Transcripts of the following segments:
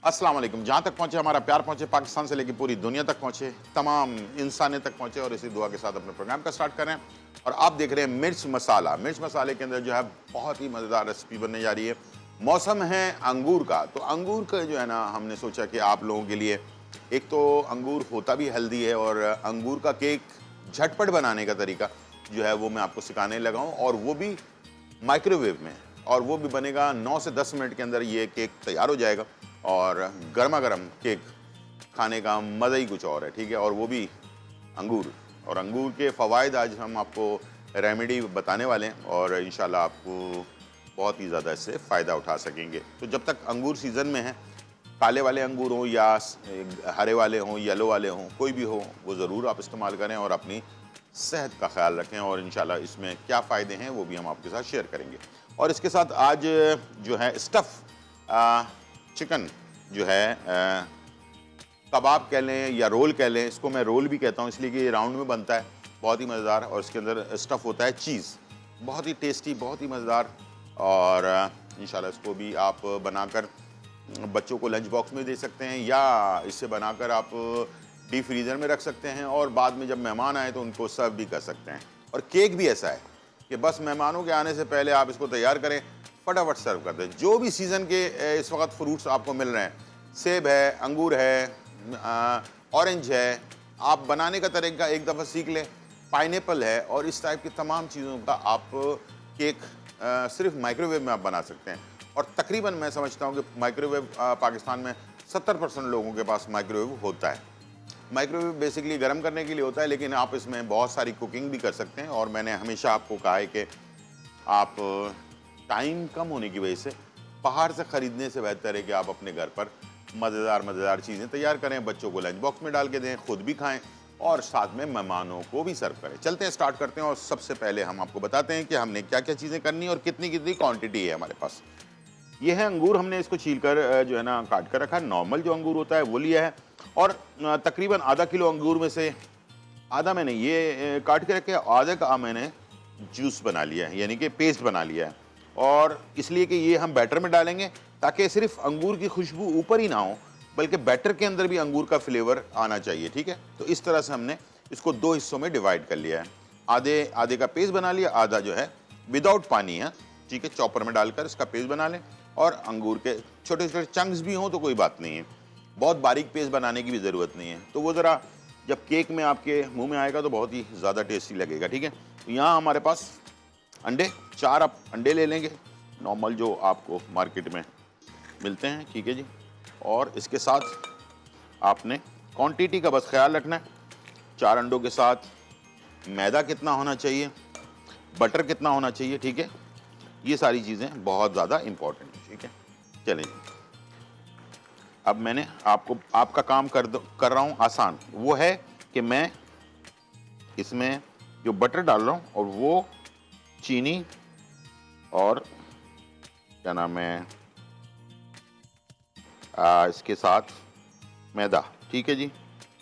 अस्सलाम वालेकुम। जहाँ तक पहुँचे हमारा प्यार पहुँचे, पाकिस्तान से लेकर पूरी दुनिया तक पहुँचे, तमाम इंसानियत तक पहुँचे और इसी दुआ के साथ अपने प्रोग्राम का स्टार्ट कर रहे हैं। और आप देख रहे हैं मिर्च मसाला। मिर्च मसाले के अंदर जो है बहुत ही मज़ेदार रेसिपी बनने जा रही है। मौसम है अंगूर का, तो अंगूर का जो है ना, हमने सोचा कि आप लोगों के लिए एक तो अंगूर होता भी हेल्दी है और अंगूर का केक झटपट बनाने का तरीका जो है वो मैं आपको सिखाने लगा हूँ, और वो भी माइक्रोवेव में, और वो भी बनेगा 9 से 10 मिनट के अंदर ये केक तैयार हो जाएगा। और गर्मा गर्म केक खाने का मज़ा ही कुछ और है, ठीक है। और वो भी अंगूर, और अंगूर के फ़वाइद आज हम आपको रेमेडी बताने वाले हैं और इंशाल्लाह आपको बहुत ही ज़्यादा इससे फ़ायदा उठा सकेंगे। तो जब तक अंगूर सीज़न में है, काले वाले अंगूर हों या हरे वाले हों, येलो वाले हों, कोई भी हो, वो ज़रूर आप इस्तेमाल करें और अपनी सेहत का ख्याल रखें। और इंशाल्लाह इसमें क्या फ़ायदे हैं वो भी हम आपके साथ शेयर करेंगे। और इसके साथ आज जो है स्टफ़ चिकन जो है, कबाब कह लें या रोल कह लें, इसको मैं रोल भी कहता हूँ इसलिए कि ये राउंड में बनता है, बहुत ही मज़ेदार। और इसके अंदर स्टफ़ होता है चीज़, बहुत ही टेस्टी, बहुत ही मज़ेदार। और इंशाल्लाह इसको भी आप बनाकर बच्चों को लंच बॉक्स में दे सकते हैं या इसे बनाकर आप डीप फ्रीज़र में रख सकते हैं और बाद में जब मेहमान आए तो उनको सर्व भी कर सकते हैं। और केक भी ऐसा है कि बस मेहमानों के आने से पहले आप इसको तैयार करें, फटाफट सर्व कर दें। जो भी सीज़न के इस वक्त फ्रूट्स आपको मिल रहे हैं, सेब है, अंगूर है, ऑरेंज है, आप बनाने का तरीका एक दफ़ा सीख लें, पाइनएप्पल है, और इस टाइप की तमाम चीज़ों का आप केक सिर्फ माइक्रोवेव में आप बना सकते हैं। और तकरीबन मैं समझता हूँ कि माइक्रोवेव पाकिस्तान में 70% लोगों के पास माइक्रोवेव होता है। माइक्रोवेव बेसिकली गर्म करने के लिए होता है, लेकिन आप इसमें बहुत सारी कुकिंग भी कर सकते हैं। और मैंने हमेशा आपको कहा है कि आप टाइम कम होने की वजह से बाहर से ख़रीदने से बेहतर है कि आप अपने घर पर मज़ेदार चीज़ें तैयार करें, बच्चों को लंच बॉक्स में डाल के दें, खुद भी खाएं और साथ में मेहमानों को भी सर्व करें। चलते हैं, स्टार्ट करते हैं। और सबसे पहले हम आपको बताते हैं कि हमने क्या क्या चीज़ें करनी है और कितनी कितनी क्वांटिटी है हमारे पास। ये है अंगूर, हमने इसको छील कर जो है ना काट कर रखा है। नॉर्मल जो अंगूर होता है वो लिया है, और तकरीबन आधा किलो अंगूर में से आधा मैंने ये काट के रखे, आधे का मैंने जूस बना लिया है, यानी कि पेस्ट बना लिया है। और इसलिए कि ये हम बैटर में डालेंगे ताकि सिर्फ अंगूर की खुशबू ऊपर ही ना हो, बल्कि बैटर के अंदर भी अंगूर का फ्लेवर आना चाहिए, ठीक है। तो इस तरह से हमने इसको 2 हिस्सों में डिवाइड कर लिया है। आधे आधे का पेस्ट बना लिया, आधा जो है विदाउट पानी है, ठीक है। चॉपर में डालकर इसका पेस्ट बना लें, और अंगूर के छोटे छोटे चंक्स भी हों तो कोई बात नहीं है, बहुत बारीक पेस्ट बनाने की भी ज़रूरत नहीं है। तो वो ज़रा जब केक में आपके मुंह में आएगा तो बहुत ही ज़्यादा टेस्टी लगेगा, ठीक है। तो यहाँ हमारे पास अंडे, 4 आप अंडे ले लेंगे, नॉर्मल जो आपको मार्केट में मिलते हैं, ठीक है जी। और इसके साथ आपने क्वांटिटी का बस ख्याल रखना है। 4 अंडों के साथ मैदा कितना होना चाहिए, बटर कितना होना चाहिए, ठीक है। ये सारी चीज़ें बहुत ज़्यादा इम्पॉर्टेंट है, ठीक है। चलें, अब मैंने आपका काम कर रहा हूँ आसान। वो है कि मैं इसमें जो बटर डाल रहा हूँ और वो चीनी और क्या नाम है इसके साथ मैदा, ठीक है जी।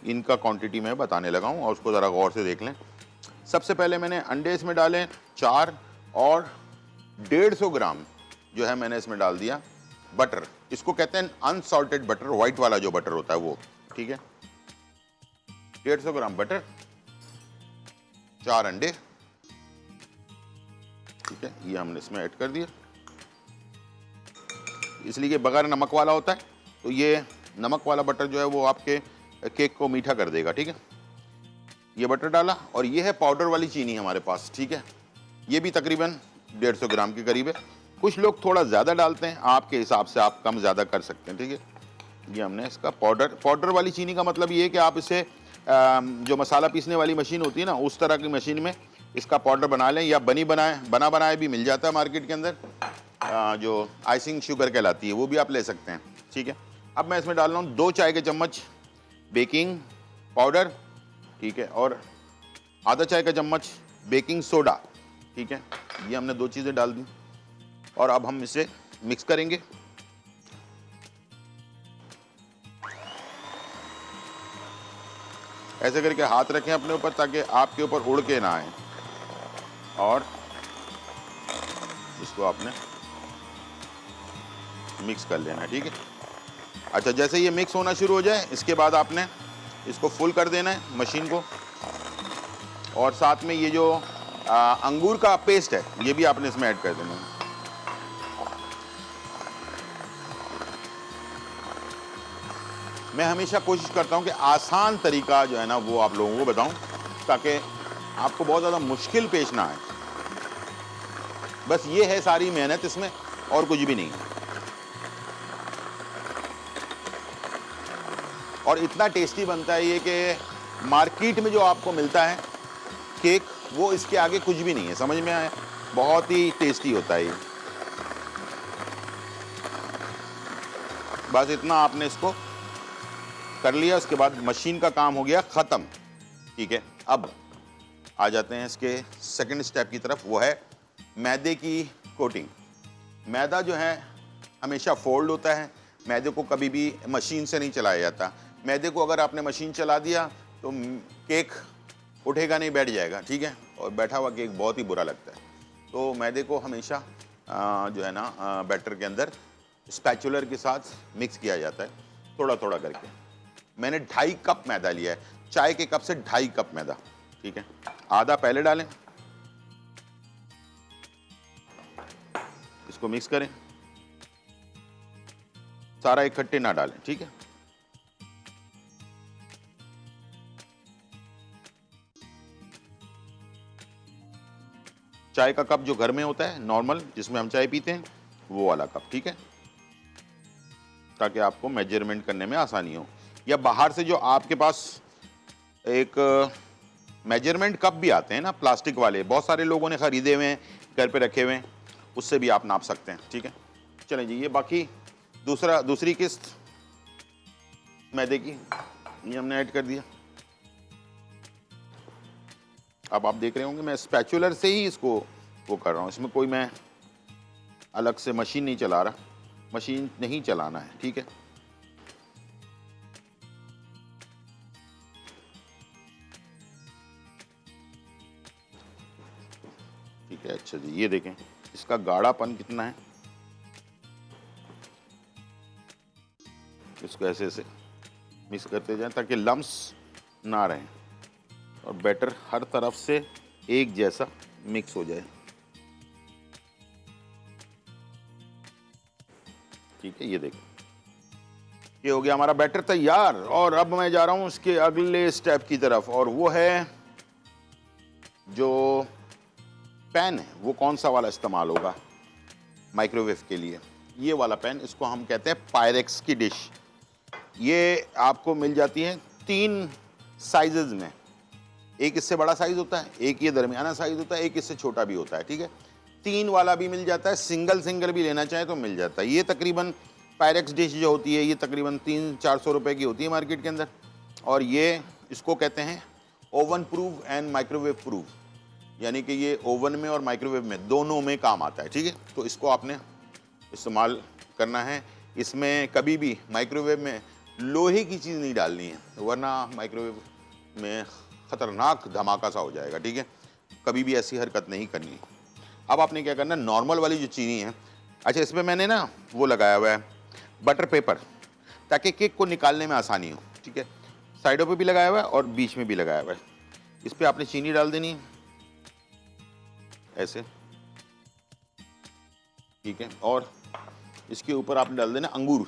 इनका क्वांटिटी मैं बताने लगा हूँ और उसको ज़रा गौर से देख लें। सबसे पहले मैंने अंडे इसमें डाले 4, और 150 ग्राम जो है मैंने इसमें डाल दिया बटर। इसको कहते हैं अनसॉल्टेड बटर, वाइट वाला जो बटर होता है वो, ठीक है। 150 ग्राम बटर, 4 अंडे, ठीक है, ये हमने इसमें ऐड कर दिया। इसलिए कि बगैर नमक वाला होता है, तो ये नमक वाला बटर जो है वो आपके केक को मीठा कर देगा, ठीक है। ये बटर डाला, और ये है पाउडर वाली चीनी हमारे पास, ठीक है। ये भी तकरीबन 150 ग्राम के करीब है। कुछ लोग थोड़ा ज़्यादा डालते हैं, आपके हिसाब से आप कम ज़्यादा कर सकते हैं, ठीक है। ये हमने इसका पाउडर वाली चीनी का मतलब ये है कि आप इसे जो मसाला पीसने वाली मशीन होती है ना, उस तरह की मशीन में इसका पाउडर बना लें, या बना बनाए भी मिल जाता है मार्केट के अंदर, जो आइसिंग शुगर कहलाती है, वो भी आप ले सकते हैं, ठीक है। अब मैं इसमें डाल रहा हूँ 2 चाय के चम्मच बेकिंग पाउडर, ठीक है, और आधा चाय का चम्मच बेकिंग सोडा, ठीक है। ये हमने 2 चीज़ें डाल दी, और अब हम इसे मिक्स करेंगे। ऐसे करके हाथ रखें अपने ऊपर ताकि आपके ऊपर उड़ के ना आए, और इसको आपने मिक्स कर लेना है, ठीक है। अच्छा, जैसे ये मिक्स होना शुरू हो जाए इसके बाद आपने इसको फुल कर देना है मशीन को, और साथ में ये जो अंगूर का पेस्ट है ये भी आपने इसमें ऐड कर देना है। मैं हमेशा कोशिश करता हूं कि आसान तरीका जो है ना वो आप लोगों को बताऊं, ताकि आपको बहुत ज़्यादा मुश्किल पेश ना आए। बस ये है सारी मेहनत इसमें, और कुछ भी नहीं। और इतना टेस्टी बनता है ये कि मार्केट में जो आपको मिलता है केक, वो इसके आगे कुछ भी नहीं है, समझ में आया? बहुत ही टेस्टी होता है ये। बस इतना आपने इसको कर लिया, उसके बाद मशीन का काम हो गया ख़त्म। ठीक है, अब आ जाते हैं इसके सेकंड स्टेप की तरफ, वो है मैदे की कोटिंग। मैदा जो है हमेशा फोल्ड होता है, मैदे को कभी भी मशीन से नहीं चलाया जाता। मैदे को अगर आपने मशीन चला दिया तो केक उठेगा नहीं, बैठ जाएगा। ठीक है, और बैठा हुआ केक बहुत ही बुरा लगता है। तो मैदे को हमेशा जो है ना बैटर के अंदर स्पैचुलर के साथ मिक्स किया जाता है, थोड़ा थोड़ा करके। मैंने 2.5 कप मैदा लिया है, चाय के कप से 2.5 कप मैदा। ठीक है, आधा पहले डालें, इसको मिक्स करें, सारा इकट्ठे ना डालें। ठीक है, चाय का कप जो घर में होता है नॉर्मल, जिसमें हम चाय पीते हैं, वो वाला कप। ठीक है, ताकि आपको मेजरमेंट करने में आसानी हो। या बाहर से जो आपके पास एक मेजरमेंट कप भी आते हैं ना, प्लास्टिक वाले, बहुत सारे लोगों ने खरीदे हुए हैं, घर पे रखे हुए हैं, उससे भी आप नाप सकते हैं। ठीक है, चलें जी, ये बाकी दूसरी किस्त मैदे की ये हमने ऐड कर दिया। अब आप देख रहे होंगे मैं स्पैचुलर से ही इसको वो कर रहा हूँ, इसमें कोई मैं अलग से मशीन नहीं चला रहा, मशीन नहीं चलाना है। ठीक है, ठीक है। अच्छा जी, ये देखें इसका गाढ़ापन कितना है, इसको ऐसे ऐसे मिक्स करते जाएं ताकि लम्स ना रहें और बैटर हर तरफ से एक जैसा मिक्स हो जाए। ठीक है, ये देखें ये हो गया हमारा बैटर तैयार। और अब मैं जा रहा हूं इसके अगले स्टेप की तरफ, और वो है जो पैन है वो कौन सा वाला इस्तेमाल होगा माइक्रोवेव के लिए। ये वाला पैन, इसको हम कहते हैं पायरेक्स की डिश। ये आपको मिल जाती है 3 साइजेज में, एक इससे बड़ा साइज होता है, एक ये दरमियाना साइज होता है, एक इससे छोटा भी होता है। ठीक है, 3 वाला भी मिल जाता है, सिंगल भी लेना चाहे तो मिल जाता है। ये तकरीबन पायरेक्स डिश जो होती है ये तकरीबन 300-400 रुपए की होती है मार्केट के अंदर। और ये इसको कहते हैं oven proof and microwave proof, यानी कि ये ओवन में और माइक्रोवेव में दोनों में काम आता है। ठीक है, तो इसको आपने इस्तेमाल करना है। इसमें कभी भी माइक्रोवेव में लोहे की चीज़ नहीं डालनी है, वरना माइक्रोवेव में ख़तरनाक धमाका सा हो जाएगा। ठीक है, कभी भी ऐसी हरकत नहीं करनी। अब आपने क्या करना है, नॉर्मल वाली जो चीनी है, अच्छा इसमें मैंने ना वो लगाया हुआ है बटर पेपर, ताकि केक को निकालने में आसानी हो। ठीक है, साइडों पे भी लगाया हुआ है और बीच में भी लगाया हुआ है। इस पर आपने चीनी डाल देनी है ऐसे। ठीक है, और इसके ऊपर आपने डाल देना अंगूर।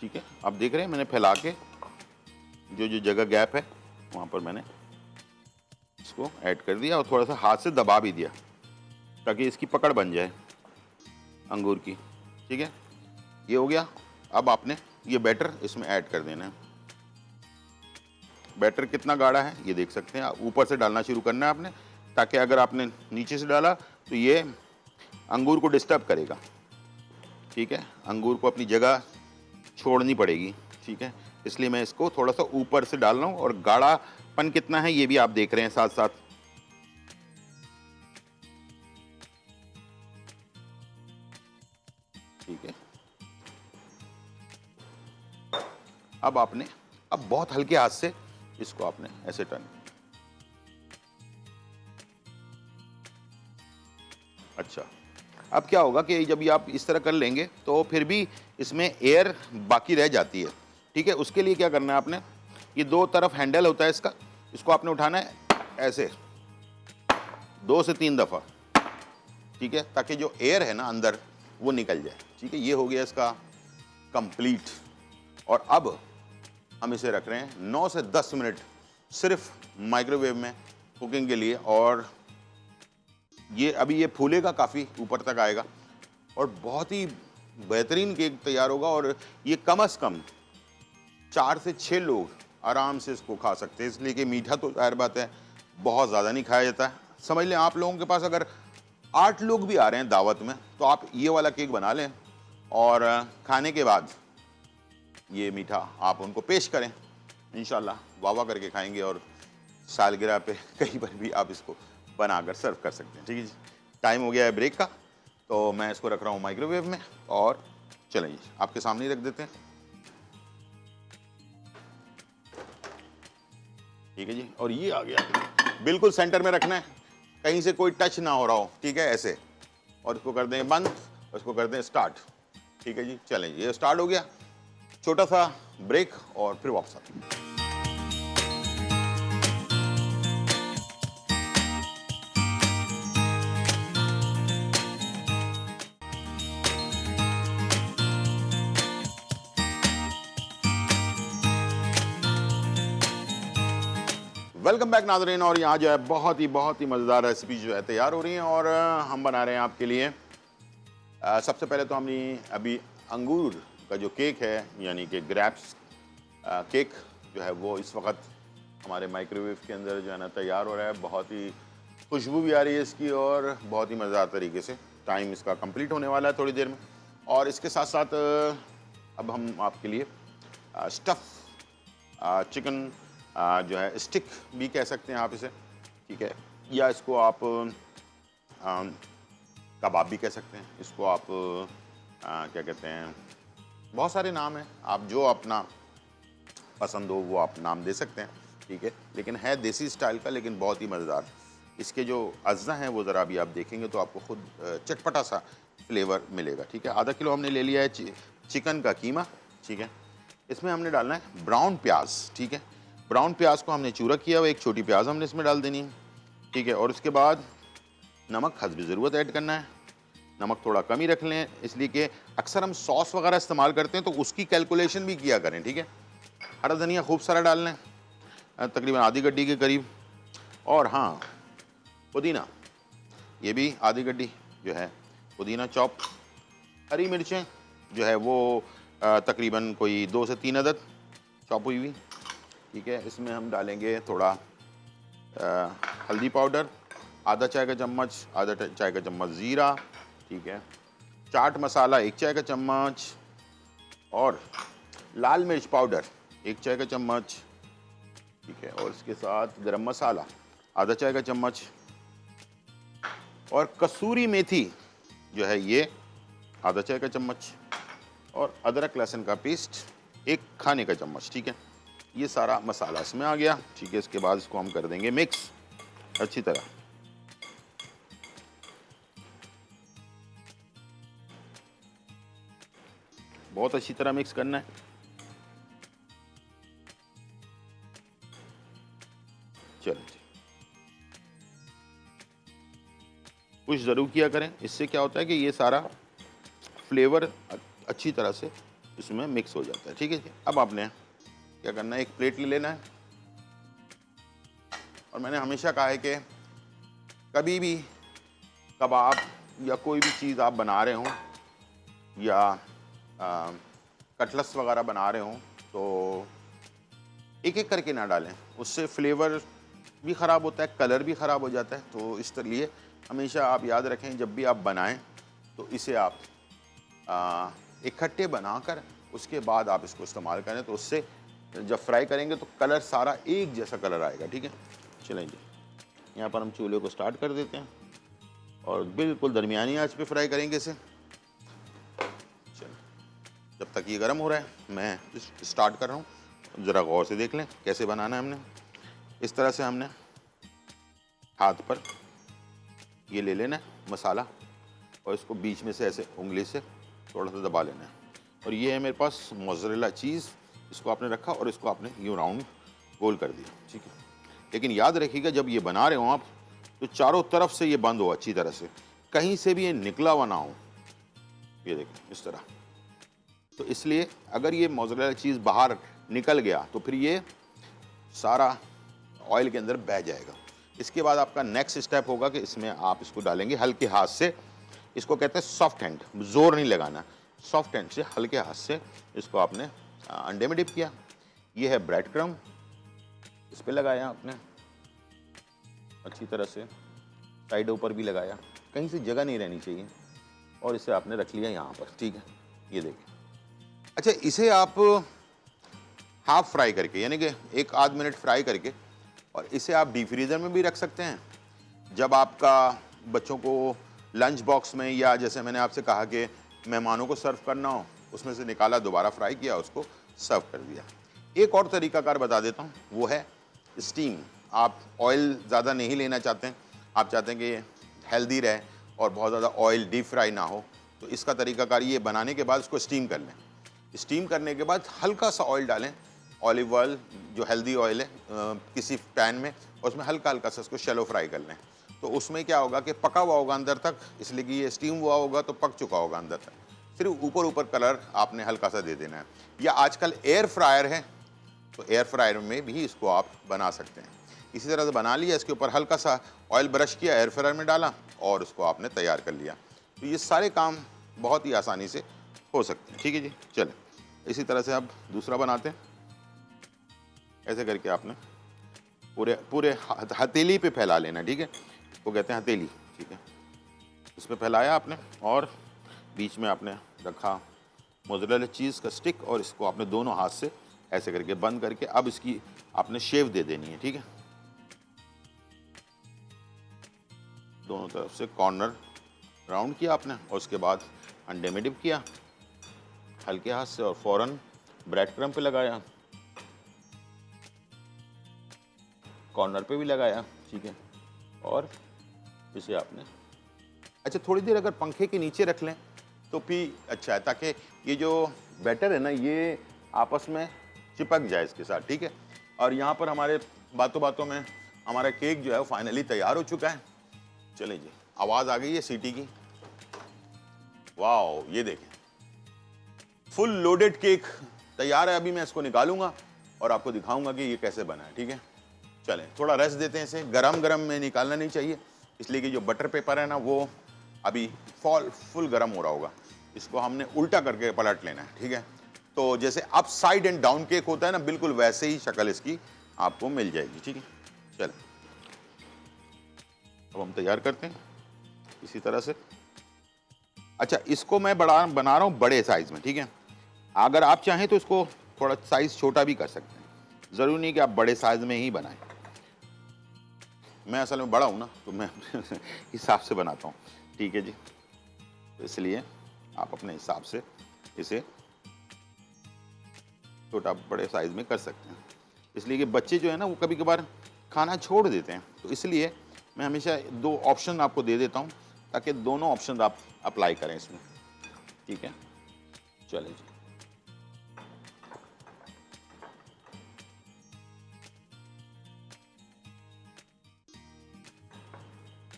ठीक है, आप देख रहे हैं मैंने फैला के जो जगह गैप है वहाँ पर मैंने इसको ऐड कर दिया और थोड़ा सा हाथ से दबा भी दिया ताकि इसकी पकड़ बन जाए अंगूर की। ठीक है, ये हो गया। अब आपने ये बैटर इसमें ऐड कर देना है। बैटर कितना गाढ़ा है ये देख सकते हैं, ऊपर से डालना शुरू करना है आपने, ताकि अगर आपने नीचे से डाला तो ये अंगूर को डिस्टर्ब करेगा। ठीक है, अंगूर को अपनी जगह छोड़नी पड़ेगी। ठीक है, इसलिए मैं इसको थोड़ा सा ऊपर से डाल रहा हूँ, और गाढ़ापन कितना है ये भी आप देख रहे हैं साथ साथ। ठीक है, अब बहुत हल्के हाथ से इसको आपने ऐसे टर्न, अच्छा, अब क्या होगा कि जब ये आप इस तरह कर लेंगे तो फिर भी इसमें एयर बाकी रह जाती है, ठीक है। उसके लिए क्या करना है आपने, ये दो तरफ हैंडल होता है इसका, इसको आपने उठाना है ऐसे 2 से 3 दफ़ा, ठीक है, ताकि जो एयर है ना अंदर वो निकल जाए, ठीक है। ये हो गया इसका कंप्लीट। और अब हम इसे रख रहे हैं 9 से 10 मिनट सिर्फ माइक्रोवेव में कुकिंग के लिए। और ये अभी ये फूलेगा, काफ़ी ऊपर तक आएगा और बहुत ही बेहतरीन केक तैयार होगा। और ये कम से कम 4 से 6 लोग आराम से इसको खा सकते हैं, इसलिए कि मीठा तो जाहिर बात है बहुत ज़्यादा नहीं खाया जाता है। समझ लें आप लोगों के पास अगर 8 लोग भी आ रहे हैं दावत में तो आप ये वाला केक बना लें और खाने के बाद ये मीठा आप उनको पेश करें, इंशाल्लाह वाह वाह करके खाएंगे और सालगिरह पे कहीं पर भी आप इसको बनाकर सर्व कर सकते हैं, ठीक है जी। टाइम हो गया है ब्रेक का, तो मैं इसको रख रहा हूँ माइक्रोवेव में और चलें जी आपके सामने ही रख देते हैं, ठीक है जी। और ये आ गया, बिल्कुल सेंटर में रखना है, कहीं से कोई टच ना हो रहा हो, ठीक है, ऐसे। और इसको कर दें बंद और इसको कर दें स्टार्ट, ठीक है जी। चलें जी, ये स्टार्ट हो गया। छोटा सा ब्रेक और फिर वापस आते हैं। वेलकम बैक नाज़रीन। और यहाँ जो है बहुत ही मज़ेदार रेसिपी जो है तैयार हो रही हैं और हम बना रहे हैं आपके लिए। सबसे पहले तो हमने अभी अंगूर का जो केक है यानी कि ग्रेप्स केक जो है वो इस वक्त हमारे माइक्रोवेव के अंदर जो है ना तैयार हो रहा है। बहुत ही खुशबू भी आ रही है इसकी और बहुत ही मज़ेदार तरीके से टाइम इसका कंप्लीट होने वाला है थोड़ी देर में। और इसके साथ साथ अब हम आपके लिए स्टफ़ चिकन जो है स्टिक भी कह सकते हैं आप इसे, ठीक है, या इसको आप कबाब भी कह सकते हैं, इसको आप क्या कहते हैं, बहुत सारे नाम हैं, आप जो अपना पसंद हो वो आप नाम दे सकते हैं, ठीक है। लेकिन है देसी स्टाइल का, लेकिन बहुत ही मज़ेदार। इसके जो अज्जा हैं वो ज़रा अभी आप देखेंगे तो आपको खुद चटपटा सा फ्लेवर मिलेगा, ठीक है। आधा किलो हमने ले लिया है चिकन का कीमा, ठीक है। इसमें हमने डालना है ब्राउन प्याज, ठीक है। ब्राउन प्याज को हमने चूरा किया हुआ एक छोटी प्याज हमने इसमें डाल देनी है, ठीक है। और उसके बाद नमक हस्ब ज़रूरत ऐड करना है। नमक थोड़ा कम ही रख लें, इसलिए कि अक्सर हम सॉस वगैरह इस्तेमाल करते हैं तो उसकी कैलकुलेशन भी किया करें, ठीक है। हरा धनिया खूब सारा डाल लें, तकरीबन आधी गड्डी के करीब। और हाँ, पुदीना, ये भी आधी गड्डी जो है पुदीना चॉप। हरी मिर्चें जो है वो तकरीबन कोई 2 से 3 अदद चॉप हुई हुई, ठीक है। इसमें हम डालेंगे थोड़ा हल्दी पाउडर, आधा चाय का चम्मच, आधा चाय का चम्मच ज़ीरा, ठीक है। चाट मसाला 1 चाय का चम्मच और लाल मिर्च पाउडर 1 चाय का चम्मच, ठीक है। और इसके साथ गरम मसाला आधा चाय का चम्मच और कसूरी मेथी जो है ये आधा चाय का चम्मच और अदरक लहसुन का पेस्ट 1 खाने का चम्मच, ठीक है। ये सारा मसाला इसमें आ गया, ठीक है। इसके बाद इसको हम कर देंगे मिक्स अच्छी तरह। बहुत अच्छी तरह मिक्स करना है। चलो जी, कुछ ज़रूर किया करें, इससे क्या होता है कि ये सारा फ्लेवर अच्छी तरह से इसमें मिक्स हो जाता है, ठीक है जी। अब आपने क्या करना है, एक प्लेट ले लेना है। और मैंने हमेशा कहा है कि कभी भी कबाब या कोई भी चीज़ आप बना रहे हों या कटलस वगैरह बना रहे हों तो एक एक करके ना डालें, उससे फ्लेवर भी ख़राब होता है, कलर भी ख़राब हो जाता है। तो इस लिए हमेशा आप याद रखें जब भी आप बनाएं तो इसे आप इकट्ठे बनाकर उसके बाद आप इसको इस्तेमाल करें, तो उससे जब फ्राई करेंगे तो कलर सारा एक जैसा कलर आएगा, ठीक है। चलें जी, यहाँ पर हम चूल्हे को स्टार्ट कर देते हैं और बिल्कुल दरमियानी आंच पे फ्राई करेंगे इसे। चलें, जब तक ये गर्म हो रहा है मैं स्टार्ट कर रहा हूँ। ज़रा गौर से देख लें कैसे बनाना है। हमने इस तरह से हमने हाथ पर ये ले लेना है मसाला, और इसको बीच में से ऐसे उंगली से थोड़ा सा दबा लेना है। और ये है मेरे पास मोज़रेला चीज़, इसको आपने रखा और इसको आपने यूँ राउंड गोल कर दिया, ठीक है। लेकिन याद रखिएगा जब ये बना रहे हो आप तो चारों तरफ से ये बंद हो अच्छी तरह से, कहीं से भी ये निकला हुआ ना हो, ये देखिए इस तरह। तो इसलिए अगर ये मोज़रेला चीज़ बाहर निकल गया तो फिर ये सारा ऑयल के अंदर बह जाएगा। इसके बाद आपका नेक्स्ट स्टेप होगा कि इसमें आप इसको डालेंगे हल्के हाथ से, इसको कहते हैं सॉफ्ट हैंड, जोर नहीं लगाना, सॉफ्ट हैंड से हल्के हाथ से इसको आपने अंडे में डिप किया। ये है ब्रेड क्रम्ब, इस पे लगाया आपने अच्छी तरह से, साइड ऊपर भी लगाया, कहीं से जगह नहीं रहनी चाहिए, और इसे आपने रख लिया यहाँ पर, ठीक है। ये देखिए, अच्छा इसे आप हाफ फ्राई करके, यानी कि 1 आध मिनट फ्राई करके, और इसे आप डीप फ्रीज़र में भी रख सकते हैं। जब आपका बच्चों को लंच बॉक्स में, या जैसे मैंने आपसे कहा कि मेहमानों को सर्व करना हो, उसमें से निकाला, दोबारा फ्राई किया, उसको सर्व कर दिया। एक और तरीकाकार बता देता हूँ, वो है स्टीम। आप ऑयल ज़्यादा नहीं लेना चाहते हैं, आप चाहते हैं कि हेल्दी रहे और बहुत ज़्यादा ऑयल डीप फ्राई ना हो, तो इसका तरीकाकार ये, बनाने के बाद उसको स्टीम कर लें। स्टीम करने के बाद हल्का सा ऑयल डालें, ऑलिव ऑयल जो हेल्दी ऑयल है, किसी पैन में, और उसमें हल्का हल्का सा उसको शैलो फ्राई कर लें। तो उसमें क्या होगा कि पका हुआ होगा अंदर तक, इसलिए कि ये स्टीम हुआ होगा तो पक चुका होगा अंदर तक, सिर्फ ऊपर ऊपर कलर आपने हल्का सा दे देना है। या आजकल एयर फ्रायर है, तो एयर फ्रायर में भी इसको आप बना सकते हैं। इसी तरह से बना लिया, इसके ऊपर हल्का सा ऑयल ब्रश किया, एयर फ्रायर में डाला और उसको आपने तैयार कर लिया। तो ये सारे काम बहुत ही आसानी से हो सकते हैं, ठीक है जी। चलें, इसी तरह से आप दूसरा बनाते हैं। ऐसे करके आपने पूरे पूरे हथेली पे फैला लेना, ठीक है, इसको कहते हैं हथेली, ठीक है। इस पे फैलाया आपने और बीच में आपने रखा मोज़रेला चीज़ का स्टिक, और इसको आपने दोनों हाथ से ऐसे करके बंद करके अब इसकी आपने शेव दे देनी है, ठीक है। दोनों तरफ से कॉर्नर राउंड किया आपने, और उसके बाद अंडे में डिप किया हल्के हाथ से, और फौरन ब्रेड क्रम्ब पे लगाया, कॉर्नर पे भी लगाया, ठीक है। और इसे आपने, अच्छा थोड़ी देर अगर पंखे के नीचे रख लें तो भी अच्छा है, ताकि ये जो बैटर है ना, ये आपस में चिपक जाए इसके साथ, ठीक है। और यहाँ पर हमारे बातों बातों में हमारा केक जो है वो फाइनली तैयार हो चुका है। चलिए जी, आवाज़ आ गई है सीटी की, वाह, ये देखें फुल लोडेड केक तैयार है। अभी मैं इसको निकालूंगा और आपको दिखाऊंगा कि ये कैसे बना है, ठीक है। चलें, थोड़ा रेस्ट देते हैं इसे, गरम गरम में निकालना नहीं चाहिए, इसलिए कि जो बटर पेपर है ना वो अभी फुल गरम हो रहा होगा। इसको हमने उल्टा करके पलट लेना है, ठीक है। तो जैसे up side and down cake होता है ना, बिल्कुल वैसे ही शक्ल इसकी आपको मिल जाएगी, ठीक है। चलें, अब हम तैयार करते हैं इसी तरह से। अच्छा, इसको मैं बना रहा हूँ बड़े साइज में, ठीक है। अगर आप चाहें तो इसको थोड़ा साइज छोटा भी कर सकते हैं, ज़रूरी नहीं कि आप बड़े साइज में ही बनाएं। मैं असल में बड़ा हूँ ना, तो मैं हिसाब से बनाता हूँ, ठीक है जी। तो इसलिए आप अपने हिसाब से इसे छोटा बड़े साइज में कर सकते हैं, इसलिए कि बच्चे जो है ना वो कभी कभार खाना छोड़ देते हैं, तो इसलिए मैं हमेशा 2 ऑप्शन आपको दे देता हूँ, ताकि दोनों ऑप्शन आप अप्लाई करें इसमें, ठीक है। चलिए जी,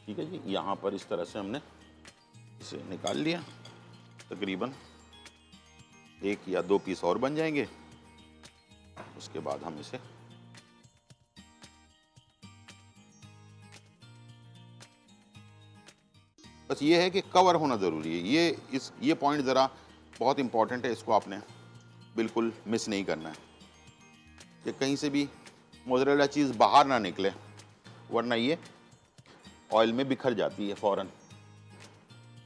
ठीक है जी। यहाँ पर इस तरह से हमने इसे निकाल लिया, तकरीबन 1 या 2 पीस और बन जाएंगे। उसके बाद हम इसे बस ये है कि कवर होना ज़रूरी है, ये पॉइंट ज़रा बहुत इंपॉर्टेंट है, इसको आपने बिल्कुल मिस नहीं करना है कि कहीं से भी मोज़रेला चीज़ बाहर ना निकले, वरना ये ऑयल में बिखर जाती है फ़ौरन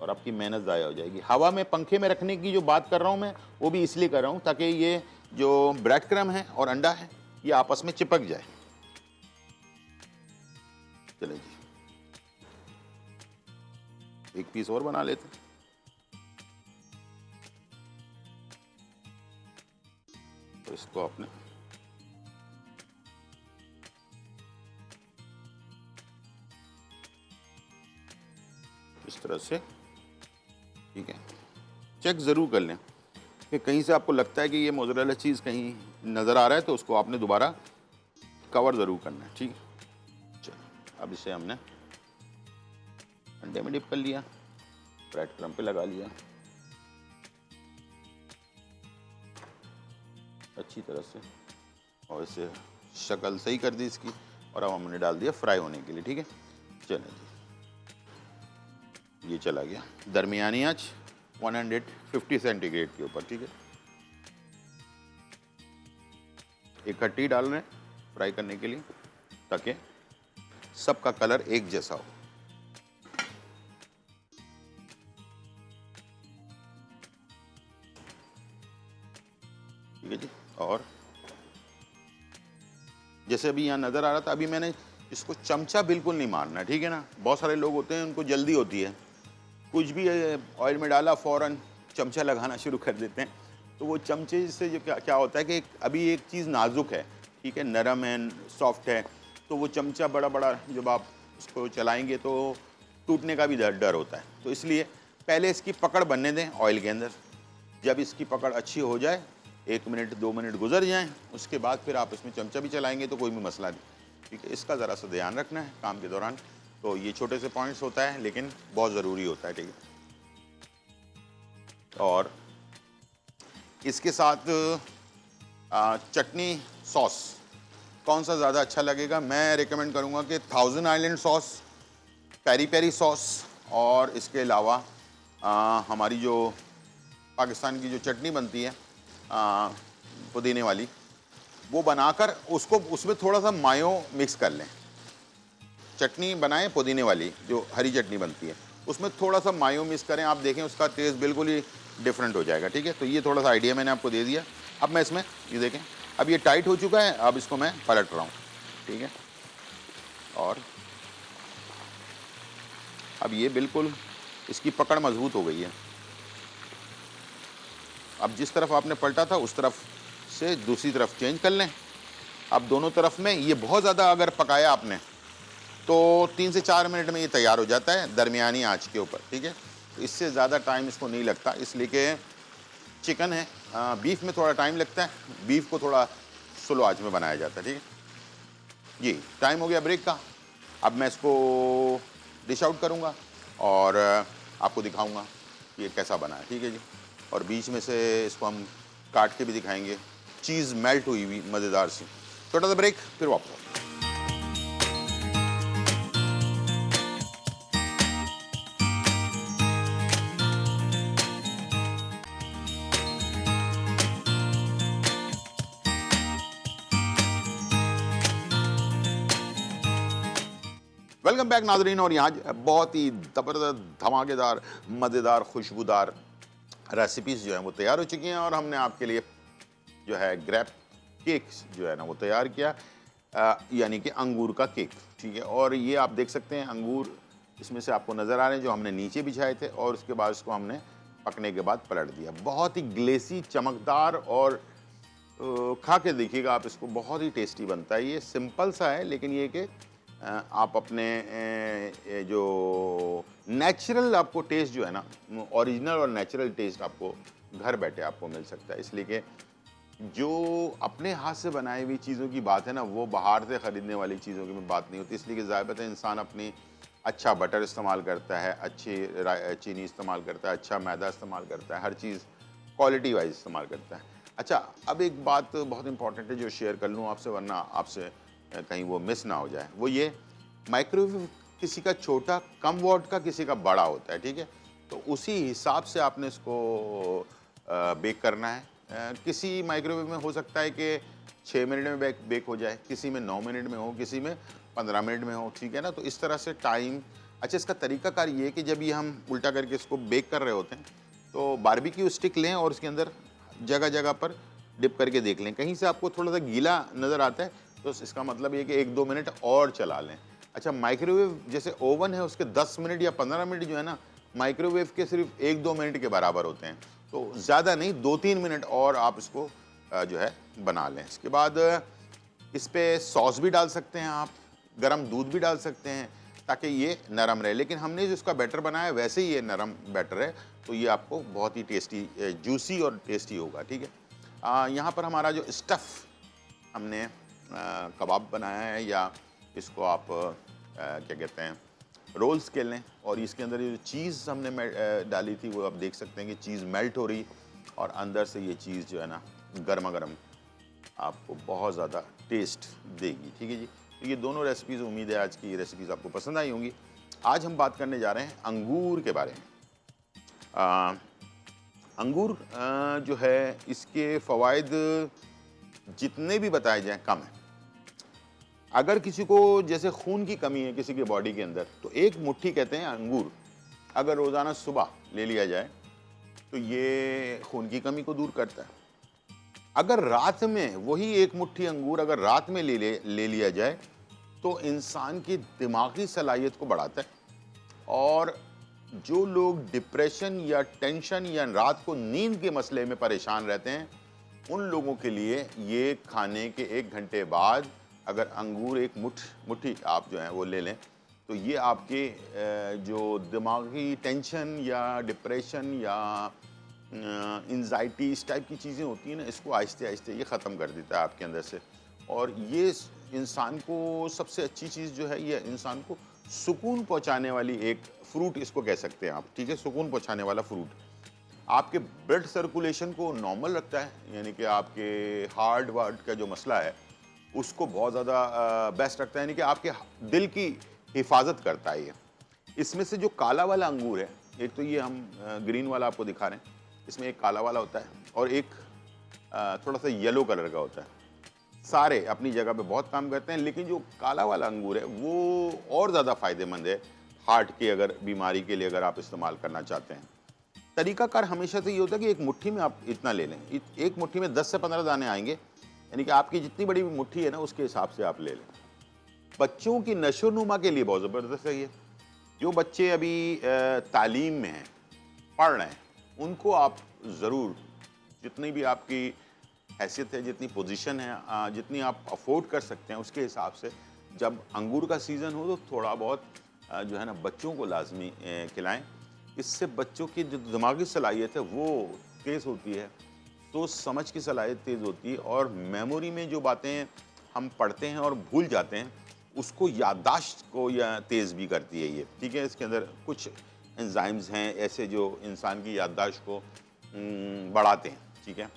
और आपकी मेहनत ज़ाया हो जाएगी। हवा में पंखे में रखने की जो बात कर रहा हूँ मैं, वो भी इसलिए कर रहा हूँ ताकि ये जो ब्रेड क्रम्ब है और अंडा है ये आपस में चिपक जाए। चलिए जी, 1 पीस और बना लेते हैं। तो इसको आपने इस तरह से ठीक है। चेक ज़रूर कर लें कि कहीं से आपको लगता है कि ये मोज़रेला चीज़ कहीं नज़र आ रहा है तो उसको आपने दोबारा कवर ज़रूर करना है। ठीक है, चलो अब इसे हमने अंडे में डिप कर लिया, ब्रेड क्रम्ब पे लगा लिया अच्छी तरह से, और इसे शक्ल सही कर दी इसकी, और अब हमने डाल दिया फ्राई होने के लिए। ठीक है, चलें जी, ये चला गया दरमियानी आंच 150 सेंटीग्रेड के ऊपर। ठीक है, इकट्ठी डाल रहे हैं फ्राई करने के लिए ताकि सबका कलर एक जैसा हो। ठीक है जी, और जैसे अभी यहाँ नज़र आ रहा था, अभी मैंने इसको चमचा बिल्कुल नहीं मारना है। ठीक है ना, बहुत सारे लोग होते हैं उनको जल्दी होती है, कुछ भी ऑयल में डाला फ़ौरन चमचा लगाना शुरू कर देते हैं। तो वो चमचे से जो क्या होता है कि अभी एक चीज़ नाजुक है, ठीक है, नरम है, सॉफ्ट है, तो वो चमचा बड़ा बड़ा जब आप उसको चलाएंगे तो टूटने का भी डर होता है। तो इसलिए पहले इसकी पकड़ बनने दें ऑयल के अंदर। जब इसकी पकड़ अच्छी हो जाए, 1 मिनट 2 मिनट गुजर जाएं, उसके बाद फिर आप इसमें चमचा भी चलाएंगे तो कोई भी मसला नहीं। ठीक है, इसका ज़रा सा ध्यान रखना है काम के दौरान। तो ये छोटे से पॉइंट्स होता है लेकिन बहुत ज़रूरी होता है। ठीक है, और इसके साथ चटनी सॉस कौन सा ज़्यादा अच्छा लगेगा? मैं रिकमेंड करूँगा कि thousand island sauce, peri peri sauce, और इसके अलावा हमारी जो पाकिस्तान की जो चटनी बनती है पुदीने वाली, वो बनाकर उसको उसमें थोड़ा सा मायो मिक्स कर लें। चटनी बनाएं पुदीने वाली, जो हरी चटनी बनती है, उसमें थोड़ा सा मायो मिक्स करें, आप देखें उसका टेस्ट बिल्कुल ही डिफरेंट हो जाएगा। ठीक है, तो ये थोड़ा सा आइडिया मैंने आपको दे दिया। अब मैं इसमें ये देखें, अब ये टाइट हो चुका है, अब इसको मैं पलट रहा हूँ। ठीक है, और अब ये बिल्कुल इसकी पकड़ मजबूत हो गई है। अब जिस तरफ आपने पलटा था उस तरफ से दूसरी तरफ चेंज कर लें। अब दोनों तरफ में, ये बहुत ज़्यादा अगर पकाया आपने तो 3 से 4 मिनट में ये तैयार हो जाता है दरमियानी आंच के ऊपर। ठीक है, तो इससे ज़्यादा टाइम इसको नहीं लगता, इसलिए कि चिकन है, बीफ में थोड़ा टाइम लगता है, बीफ को थोड़ा स्लो आंच में बनाया जाता है। ठीक है जी, टाइम हो गया ब्रेक का। अब मैं इसको डिश आउट करूँगा और आपको दिखाऊँगा कि ये कैसा बना है। ठीक है जी, और बीच में से इसको हम काट के भी दिखाएंगे, चीज़ मेल्ट हुई हुई मज़ेदार सी। छोटा सा ब्रेक, फिर वापस। वेलकम बैक नाजरीन, और यहाँ बहुत ही ज़बरदस्त धमाकेदार मज़ेदार खुशबूदार रेसिपीज़ जो हैं वो तैयार हो चुकी हैं, और हमने आपके लिए जो है ग्रेप केक्स जो है ना वो तैयार किया, यानी कि अंगूर का केक। ठीक है, और ये आप देख सकते हैं अंगूर इसमें से आपको नज़र आ रहे हैं जो हमने नीचे बिछाए थे, और उसके बाद इसको हमने पकने के बाद पलट दिया। बहुत ही ग्लेसी, चमकदार, और खा के देखिएगा आप इसको, बहुत ही टेस्टी बनता है। ये सिंपल सा है लेकिन ये कि आप अपने जो नेचुरल आपको टेस्ट जो है ना, ओरिजिनल और नेचुरल टेस्ट आपको घर बैठे आपको मिल सकता है। इसलिए कि जो अपने हाथ से बनाई हुई चीज़ों की बात है ना, वो बाहर से ख़रीदने वाली चीज़ों की बात नहीं होती। इसलिए कि ज़ाहिर है इंसान अपनी अच्छा बटर इस्तेमाल करता है, अच्छी चीनी इस्तेमाल करता है, अच्छा मैदा इस्तेमाल करता है, हर चीज़ क्वालिटी वाइज इस्तेमाल करता है। अच्छा, अब एक बात बहुत इंपॉर्टेंट है जो शेयर कर लूँ आपसे, वरना आपसे कहीं वो मिस ना हो जाए। वो ये, माइक्रोवेव किसी का छोटा कम वॉट का, किसी का बड़ा होता है। ठीक है, तो उसी हिसाब से आपने इसको बेक करना है। किसी माइक्रोवेव में हो सकता है कि 6 मिनट में बेक हो जाए, किसी में 9 मिनट में हो, किसी में 15 मिनट में हो। ठीक है ना, तो इस तरह से टाइम। अच्छा, इसका तरीकाकार ये है कि जब ये हम उल्टा करके इसको बेक कर रहे होते हैं तो बारबेक्यू स्टिक लें और उसके अंदर जगह जगह पर डिप करके देख लें। कहीं से आपको थोड़ा सा गीला नज़र आता है तो इसका मतलब ये कि 1-2 मिनट और चला लें। अच्छा, माइक्रोवेव जैसे ओवन है उसके 10 मिनट या 15 मिनट जो है ना, माइक्रोवेव के सिर्फ 1-2 मिनट के बराबर होते हैं। तो ज़्यादा नहीं, 2-3 मिनट और आप इसको जो है बना लें। इसके बाद इस पर सॉस भी डाल सकते हैं आप, गरम दूध भी डाल सकते हैं, ताकि ये नरम रहे। लेकिन हमने जो इसका बैटर बनाया है वैसे ही ये नरम बैटर है, तो ये आपको बहुत ही टेस्टी, जूसी और टेस्टी होगा, ठीक है। यहाँ पर हमारा जो स्टफ़ हमने कबाब बनाया है, या इसको आप क्या कहते हैं, रोल्स के लें, और इसके अंदर ये जो चीज़ हमने डाली थी वो आप देख सकते हैं कि चीज़ मेल्ट हो रही, और अंदर से ये चीज़ जो है ना गर्मा गर्म आपको बहुत ज़्यादा टेस्ट देगी, ठीक है जी। तो ये दोनों रेसिपीज़, उम्मीद है आज की ये रेसिपीज़ आपको पसंद आई होंगी। आज हम बात करने जा रहे हैं अंगूर के बारे में। अंगूर जो है, इसके फ़वाइद जितने भी बताए जाएँ कम है। अगर किसी को जैसे खून की कमी है किसी के बॉडी के अंदर, तो एक मुट्ठी कहते हैं अंगूर अगर रोज़ाना सुबह ले लिया जाए तो ये खून की कमी को दूर करता है। अगर रात में वही एक मुट्ठी अंगूर अगर रात में ले लिया जाए तो इंसान की दिमागी सलाहियत को बढ़ाता है। और जो लोग डिप्रेशन या टेंशन या रात को नींद के मसले में परेशान रहते हैं, उन लोगों के लिए ये खाने के 1 घंटे बाद अगर अंगूर एक मुट्ठी आप जो है वो ले लें, तो ये आपके जो दिमागी टेंशन या डिप्रेशन या एंजाइटी, इस टाइप की चीज़ें होती हैं ना, इसको आहिस्ते आहिस्ते ये ख़त्म कर देता है आपके अंदर से। और ये इंसान को सबसे अच्छी चीज़ जो है, ये इंसान को सुकून पहुंचाने वाली एक फ्रूट इसको कह सकते हैं आप, ठीक है, सुकून पहुंचाने वाला फ्रूट आपके ब्लड सर्कुलेशन को नॉर्मल रखता है, यानी कि आपके हार्ट वार्ट का जो मसला है उसको बहुत ज़्यादा बेस्ट रखता है, यानी कि आपके दिल की हिफाजत करता है ये। इसमें से जो काला वाला अंगूर है, एक तो ये हम ग्रीन वाला आपको दिखा रहे हैं, इसमें एक काला वाला होता है और एक थोड़ा सा येलो कलर का होता है। सारे अपनी जगह पे बहुत काम करते हैं, लेकिन जो काला वाला अंगूर है वो और ज़्यादा फ़ायदेमंद है हार्ट की अगर बीमारी के लिए अगर आप इस्तेमाल करना चाहते हैं। तरीकाकार हमेशा से ये होता है कि एक मुट्ठी में आप इतना ले लें, एक मुट्ठी में 10 से 15 दाने आएंगे, यानी कि आपकी जितनी बड़ी मुट्ठी है ना उसके हिसाब से आप ले लें। बच्चों की नशोनुमा के लिए बहुत ज़बरदस्त है ये। जो बच्चे अभी तालीम में हैं, पढ़ रहे हैं, उनको आप ज़रूर जितनी भी आपकी हैसियत है, जितनी पोजीशन है, जितनी आप अफोर्ड कर सकते हैं उसके हिसाब से जब अंगूर का सीज़न हो तो थोड़ा बहुत जो है ना बच्चों को लाजमी खिलाएं। इससे बच्चों की जो दिमागी सलाहियत है वो तेज़ होती है, तो समझ की सलाहियत तेज़ होती है, और मेमोरी में जो बातें हम पढ़ते हैं और भूल जाते हैं उसको याददाश्त को या तेज़ भी करती है ये, ठीक है। इसके अंदर कुछ एंजाइम्स हैं ऐसे जो इंसान की याददाश्त को बढ़ाते हैं, ठीक है,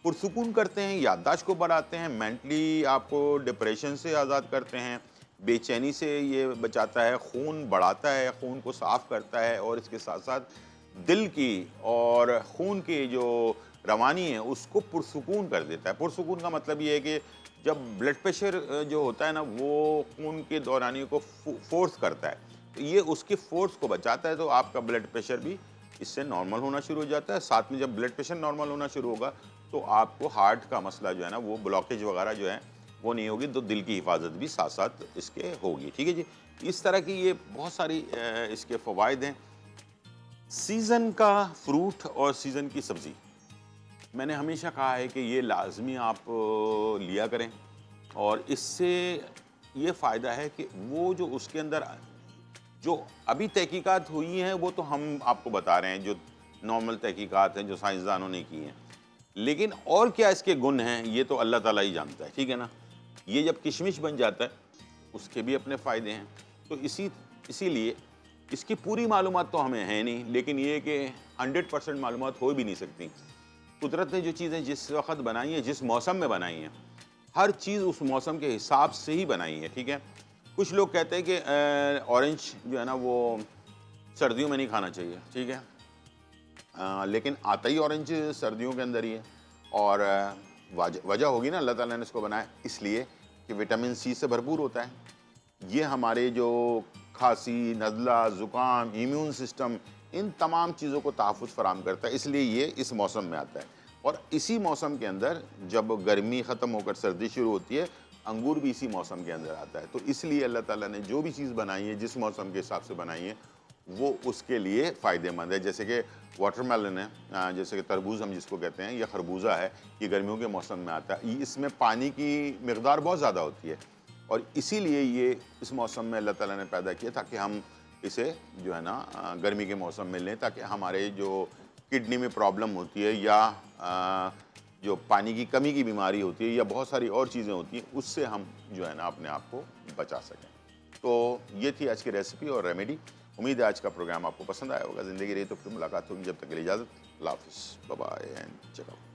पुरसुकून करते हैं, याददाश्त को बढ़ाते हैं, मेंटली आपको डिप्रेशन से आज़ाद करते हैं, बेचैनी से ये बचाता है, खून बढ़ाता है, खून को साफ़ करता है, और इसके साथ साथ दिल की और खून की जो रवानी है उसको पुरसुकून कर देता है। पुरसुकून का मतलब ये है कि जब ब्लड प्रेशर जो होता है ना वो खून के दौरानी को फोर्स करता है, तो ये उसके फोर्स को बचाता है, तो आपका ब्लड प्रेशर भी इससे नॉर्मल होना शुरू हो जाता है। साथ में जब ब्लड प्रेशर नॉर्मल होना शुरू होगा तो आपको हार्ट का मसला जो है ना वो ब्लॉकेज वगैरह जो है वो नहीं होगी, तो दिल की हिफाजत भी साथ साथ इसके होगी, ठीक है जी। इस तरह की ये बहुत सारी इसके फ़वाइद हैं। सीज़न का फ्रूट और सीज़न की सब्ज़ी, मैंने हमेशा कहा है कि ये लाजमी आप लिया करें, और इससे ये फ़ायदा है कि वो जो उसके अंदर जो अभी तहकीकात हुई हैं वो तो हम आपको बता रहे हैं, जो नॉर्मल तहकीकात हैं जो साइंसदानों ने की हैं, लेकिन और क्या इसके गुण हैं ये तो अल्लाह ताला ही जानता है, ठीक है ना। ये जब किशमिश बन जाता है उसके भी अपने फ़ायदे हैं, तो इसीलिए इसकी पूरी मालूमात तो हमें है नहीं, लेकिन ये कि 100% मालूमात हो भी नहीं सकती। कुदरत ने जो चीज़ें जिस वक्त बनाई हैं, जिस मौसम में बनाई हैं, हर चीज़ उस मौसम के हिसाब से ही बनाई है, ठीक है। कुछ लोग कहते हैं कि ऑरेंज जो है ना वो सर्दियों में नहीं खाना चाहिए, ठीक है, लेकिन आता ही ऑरेंज सर्दियों के अंदर ही है, और वजह होगी ना, अल्लाह ताला ने इसको बनाया इसलिए कि विटामिन सी से भरपूर होता है। ये हमारे जो खांसी, नज़ला, ज़ुकाम, इम्यून सिस्टम, इन तमाम चीज़ों को तहफ़्फ़ुज़ फ़राहम करता है, इसलिए ये इस मौसम में आता है। और इसी मौसम के अंदर जब गर्मी ख़त्म होकर सर्दी शुरू होती है, अंगूर भी इसी मौसम के अंदर आता है। तो इसलिए अल्लाह ताला ने जो भी चीज़ बनाई है, जिस मौसम के हिसाब से बनाई है, वो उसके लिए फ़ायदेमंद है। जैसे कि वाटरमेलन है, जैसे कि तरबूज हम जिसको कहते हैं, या खरबूजा है, ये गर्मियों के मौसम में आता है। इसमें पानी की मिक़दार बहुत ज़्यादा होती है, और इसीलिए ये इस मौसम में अल्लाह ताला ने पैदा किया ताकि हम इसे जो है ना गर्मी के मौसम में लें, ताकि हमारे जो किडनी में प्रॉब्लम होती है या जो पानी की कमी की बीमारी होती है या बहुत सारी और चीज़ें होती हैं, उससे हम जो है ना अपने आप को बचा सकें। तो ये थी आज की रेसिपी और रेमेडी। उम्मीद है आज का प्रोग्राम आपको पसंद आया होगा। ज़िंदगी रही तो फिर मुलाकात होगी। जब तक के लिए इजाज़त, अल्लाह हाफ़िज़, bye bye and check out.